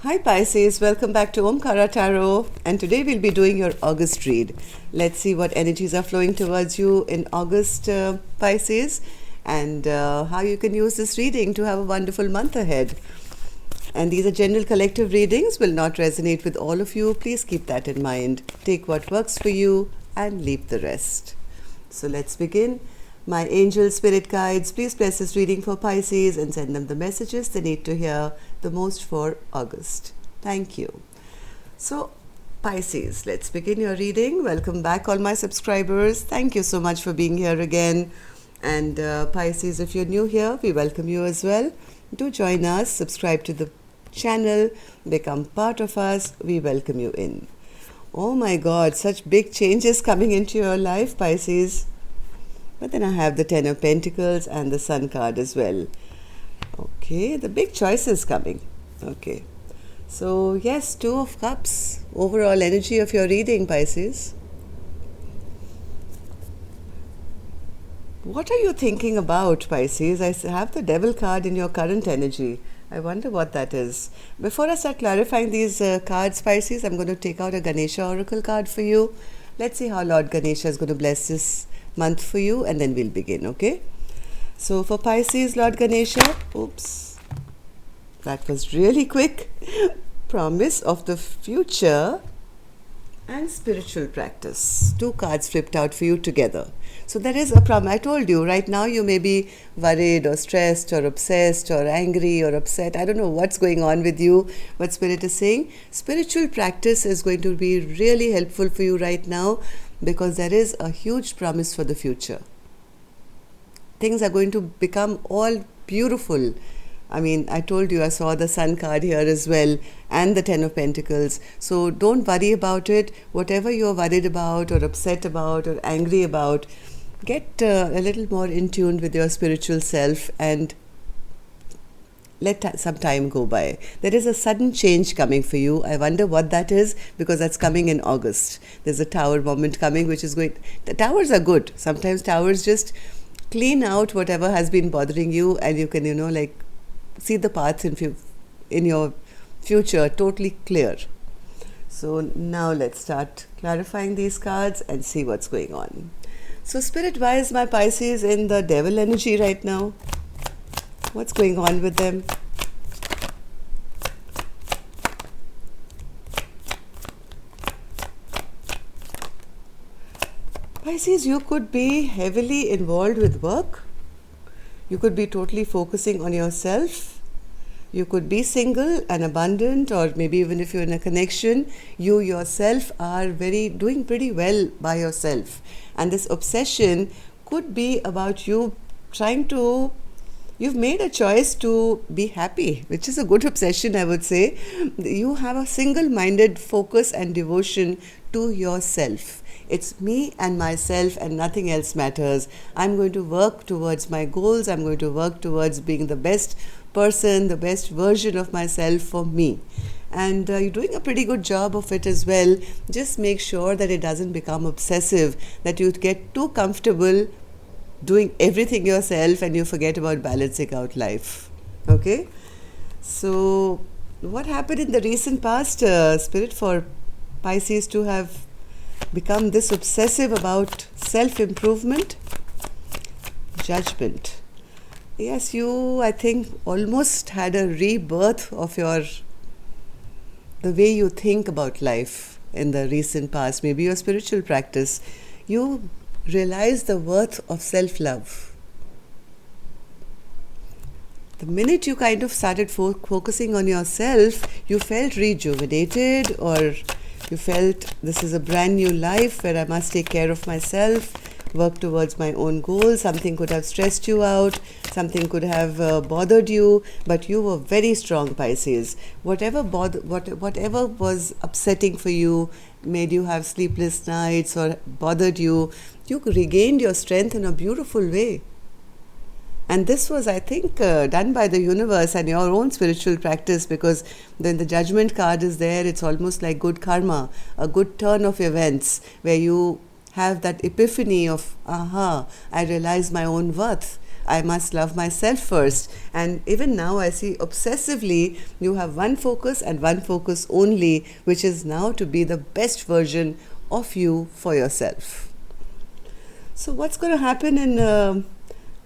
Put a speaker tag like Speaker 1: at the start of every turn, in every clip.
Speaker 1: Hi Pisces, welcome back to Omkara Tarot, and today we'll be doing your August read. Let's see what energies are flowing towards you in August, Pisces, and how you can use this reading to have a wonderful month ahead. And these are general collective readings, will not resonate with all of you. Please keep that in mind. Take what works for you and leave the rest. So let's begin. My angel spirit guides, please bless this reading for Pisces and send them the messages they need to hear the most for August. Thank you. So, Pisces, let's begin your reading. Welcome back, all my subscribers. Thank you so much for being here again. And Pisces, if you're new here, we welcome you as well. Do join us, subscribe to the channel, become part of us. We welcome you in. Oh my God, such big changes coming into your life, Pisces. But then I have the Ten of Pentacles and the Sun card as well. Okay, the big choices coming. Okay. So, yes, Two of Cups. Overall energy of your reading, Pisces. What are you thinking about, Pisces? I have the Devil card in your current energy. I wonder what that is. Before I start clarifying these cards, Pisces, I'm going to take out a Ganesha Oracle card for you. Let's see how Lord Ganesha is going to bless this month for you, and then we'll begin, okay? So for Pisces, Lord Ganesha, oops, that was really quick. Promise of the future and spiritual practice. Two cards flipped out for you together. So there is a problem. I told you, right now you may be worried or stressed or obsessed or angry or upset. I don't know what's going on with you, but Spirit is saying spiritual practice is going to be really helpful for you right now, because there is a huge promise for the future. Things are going to become all beautiful. I mean, I told you I saw the Sun card here as well and the Ten of Pentacles. So don't worry about it. Whatever you're worried about or upset about or angry about, get a little more in tune with your spiritual self and let some time go by. There is a sudden change coming for you. I wonder what that is, because that's coming in August. There's a Tower moment coming, which is going... The Towers are good. Sometimes Towers just clean out whatever has been bothering you, and you can, see the paths in your future totally clear. So now let's start clarifying these cards and see what's going on. So Spirit, why is my Pisces in the Devil energy right now? What's going on with them? Pisces, you could be heavily involved with work. You could be totally focusing on yourself. You could be single and abundant, or maybe even if you're in a connection, you yourself are doing pretty well by yourself. And this obsession could be about you you've made a choice to be happy, which is a good obsession, I would say. You have a single-minded focus and devotion to yourself. It's me and myself, and nothing else matters. I'm going to work towards my goals. I'm going to work towards being the best person, the best version of myself for me. And you're doing a pretty good job of it as well. Just make sure that it doesn't become obsessive, that you get too comfortable doing everything yourself and you forget about balancing out life. Okay? So what happened in the recent past, Spirit, for Pisces to have become this obsessive about self-improvement? Judgment. Yes, you, I think, almost had a rebirth of the way you think about life in the recent past, maybe your spiritual practice. You realize the worth of self-love. The minute you kind of started focusing on yourself, you felt rejuvenated, or you felt this is a brand new life where I must take care of myself, work towards my own goals. Something could have stressed you out, something could have bothered you, but you were very strong, Pisces. Whatever was upsetting for you, made you have sleepless nights or bothered you, you regained your strength in a beautiful way. And this was, I think, done by the universe and your own spiritual practice, because when the Judgment card is there, it's almost like good karma, a good turn of events where you have that epiphany of, I realize my own worth. I must love myself first. And even now I see obsessively you have one focus and one focus only, which is now to be the best version of you for yourself. So what's going to happen in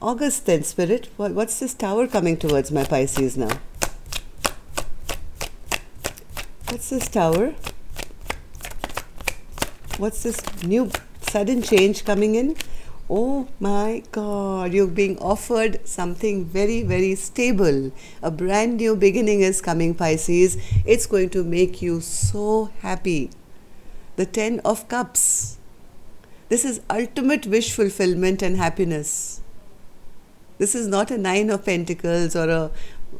Speaker 1: August then, Spirit? What's this tower coming towards my Pisces now? What's this tower? What's this new sudden change coming in? Oh my God, you're being offered something very, very stable. A brand new beginning is coming, Pisces. It's going to make you so happy. The 10 of Cups. This is ultimate wish fulfillment and happiness. This is not a 9 of Pentacles or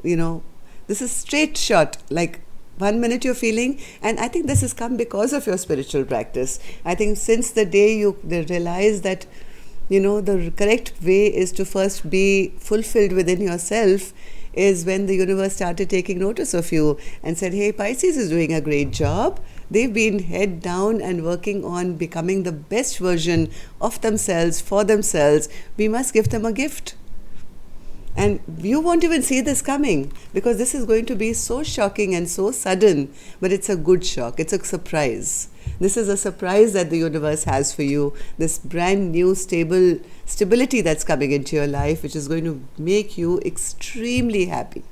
Speaker 1: this is straight shot. Like 1 minute you're feeling, and I think this has come because of your spiritual practice. I think since the day you realize that the correct way is to first be fulfilled within yourself, is when the universe started taking notice of you and said, hey, Pisces is doing a great job. They've been head down and working on becoming the best version of themselves for themselves. We must give them a gift. And you won't even see this coming, because this is going to be so shocking and so sudden, but it's a good shock. It's a surprise. This is a surprise that the universe has for you. This brand new stability that's coming into your life, which is going to make you extremely happy.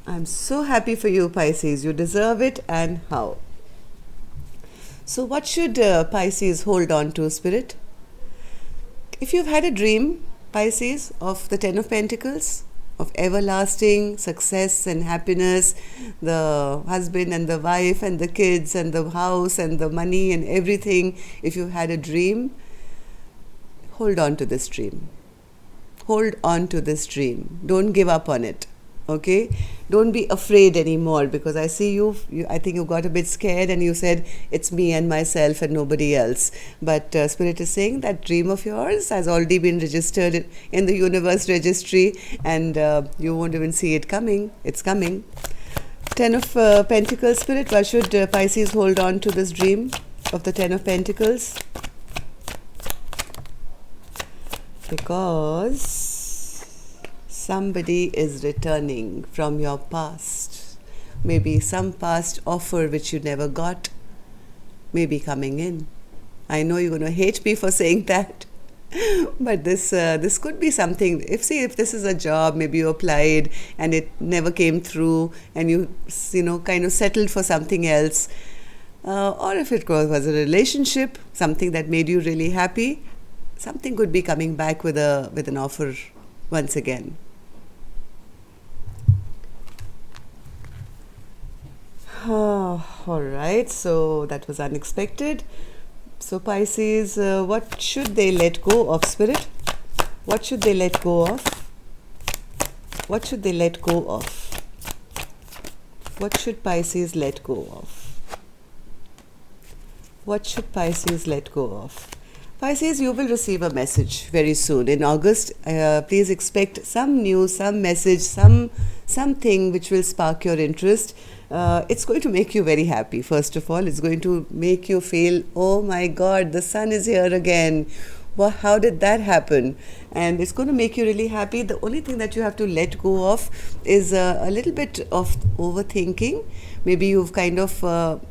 Speaker 1: I'm so happy for you, Pisces. You deserve it, and how? So what should Pisces hold on to, Spirit? If you've had a dream, Pisces, of the 10 of Pentacles, of everlasting success and happiness, the husband and the wife and the kids and the house and the money and everything, if you had a dream, hold on to this dream. Hold on to this dream. Don't give up on it. Okay? Don't be afraid anymore, because I see you I think you got a bit scared and you said, it's me and myself and nobody else. But Spirit is saying that dream of yours has already been registered in the universe registry, and you won't even see it coming. It's coming. 10 of Pentacles, Spirit, why should Pisces hold on to this dream of the 10 of Pentacles? Because somebody is returning from your past. Maybe some past offer which you never got may be coming in. I know you're going to hate me for saying that, but this could be something. If this is a job, maybe you applied and it never came through, and you kind of settled for something else, or if it was a relationship, something that made you really happy, something could be coming back with an offer once again. All right, so that was unexpected. So Pisces, what should they let go of, Spirit? What should they let go of? What should they let go of? What should Pisces let go of? What should Pisces let go of? Pisces, you will receive a message very soon. In August, please expect some news, some message, something which will spark your interest. It's going to make you very happy. First of all, it's going to make you feel, oh my God, the sun is here again. Well, how did that happen? And it's going to make you really happy. The only thing that you have to let go of is a little bit of overthinking. Maybe you've kind of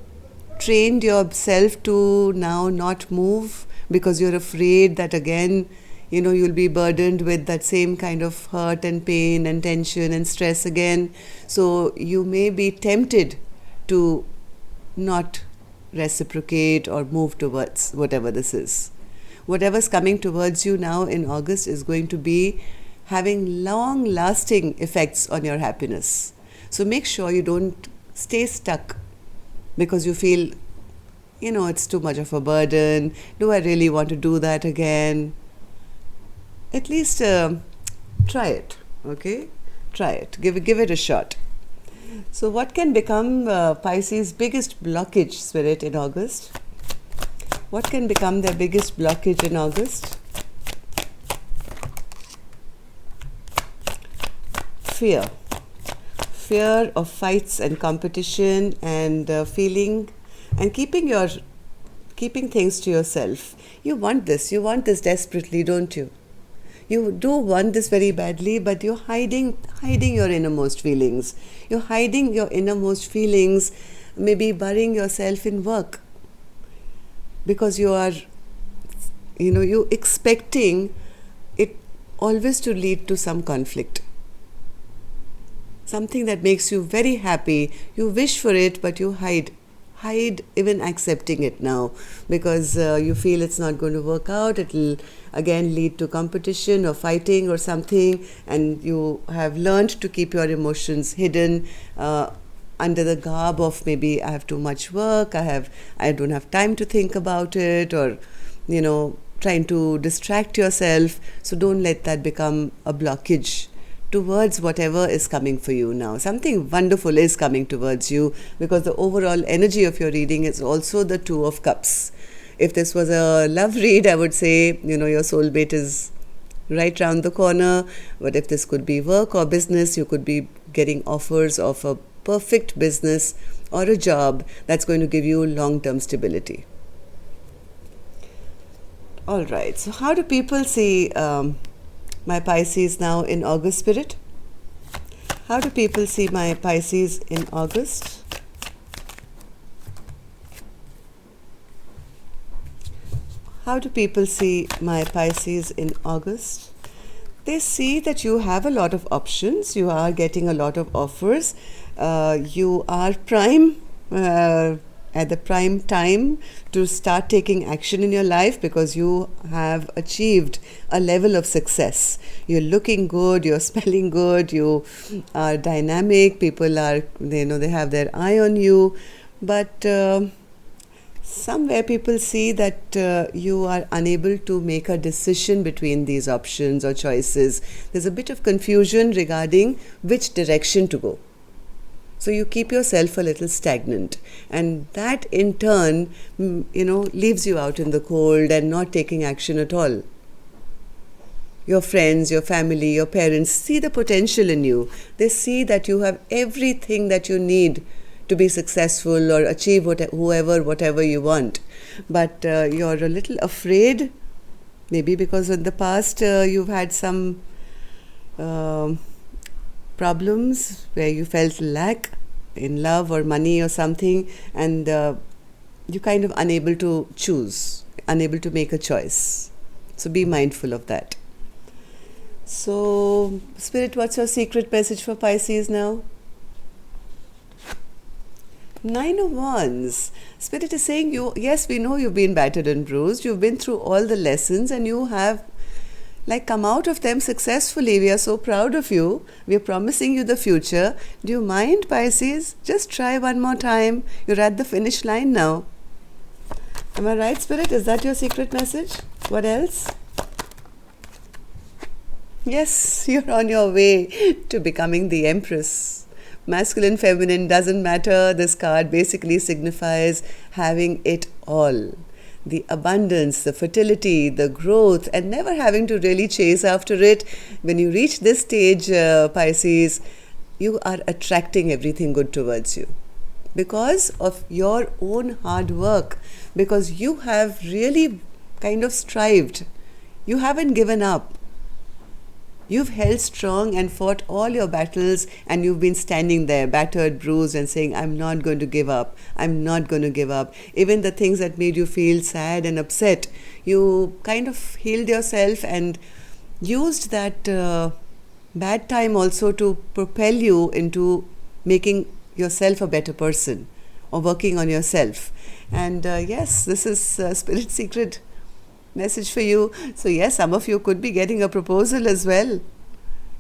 Speaker 1: trained yourself to now not move because you're afraid that again, you'll be burdened with that same kind of hurt and pain and tension and stress again. So you may be tempted to not reciprocate or move towards whatever this is. Whatever's coming towards you now in August is going to be having long-lasting effects on your happiness. So make sure you don't stay stuck because you feel, it's too much of a burden. Do I really want to do that again? At least try it, okay? Try it. Give it a shot. So what can become Pisces' biggest blockage, Spirit, in August? What can become their biggest blockage in August? Fear. Fear of fights and competition and feeling and keeping things to yourself. You want this desperately, don't you? You do want this very badly, but you're hiding your innermost feelings. You're hiding your innermost feelings, maybe burying yourself in work, because you are, you expecting it always to lead to some conflict. Something that makes you very happy, you wish for it, but you hide even accepting it now, because you feel it's not going to work out. It will again lead to competition or fighting or something, and you have learned to keep your emotions hidden under the garb of, maybe I have too much work, I don't have time to think about it, or trying to distract yourself. So don't let that become a blockage towards whatever is coming for you now. Something wonderful is coming towards you, because the overall energy of your reading is also the Two of Cups. If this was a love read, I would say, your soulmate is right round the corner. But if this could be work or business, you could be getting offers of a perfect business or a job that's going to give you long-term stability. All right, so how do people see my Pisces now in August, Spirit? How do people see my Pisces in August? How do people see my Pisces in August? They see that you have a lot of options. You are getting a lot of offers. You are prime at the prime time to start taking action in your life, because you have achieved a level of success. You're looking good, you're smelling good, you are dynamic, people are, they have their eye on you. But somewhere people see that you are unable to make a decision between these options or choices. There's a bit of confusion regarding which direction to go. So you keep yourself a little stagnant, and that in turn, leaves you out in the cold and not taking action at all. Your friends, your family, your parents see the potential in you. They see that you have everything that you need to be successful or achieve whatever you want. But you're a little afraid, maybe because in the past you've had some problems where you felt lack in love or money or something, and you're kind of unable to choose, unable to make a choice. So be mindful of that. So, Spirit, what's your secret message for Pisces now? 9 of Wands. Spirit is saying, yes, we know you've been battered and bruised. You've been through all the lessons and you have come out of them successfully. We are so proud of you. We are promising you the future. Do you mind, Pisces? Just try one more time. You're at the finish line now. Am I right, Spirit? Is that your secret message? What else? Yes, you're on your way to becoming the Empress. Masculine, feminine, doesn't matter. This card basically signifies having it all. The abundance, the fertility, the growth, and never having to really chase after it. When you reach this stage, Pisces, you are attracting everything good towards you because of your own hard work, because you have really kind of strived. You haven't given up. You've held strong and fought all your battles, and you've been standing there battered, bruised, and saying, I'm not going to give up. I'm not going to give up. Even the things that made you feel sad and upset, you kind of healed yourself and used that bad time also to propel you into making yourself a better person or working on yourself. And yes, this is Spirit Secret message for you. So yes, some of you could be getting a proposal as well.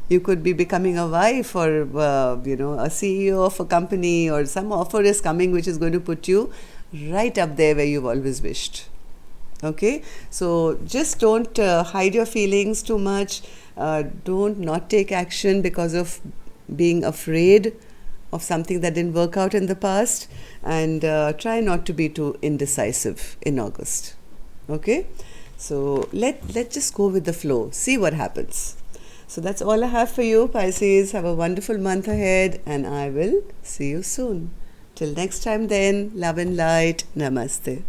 Speaker 1: You could be becoming a wife or a CEO of a company, or some offer is coming which is going to put you right up there where you've always wished. Okay, so just don't hide your feelings too much. Don't not take action because of being afraid of something that didn't work out in the past, and try not to be too indecisive in August. Okay, so let's just go with the flow, see what happens. So that's all I have for you, Pisces. Have a wonderful month ahead, and I will see you soon. Till next time then, love and light. Namaste.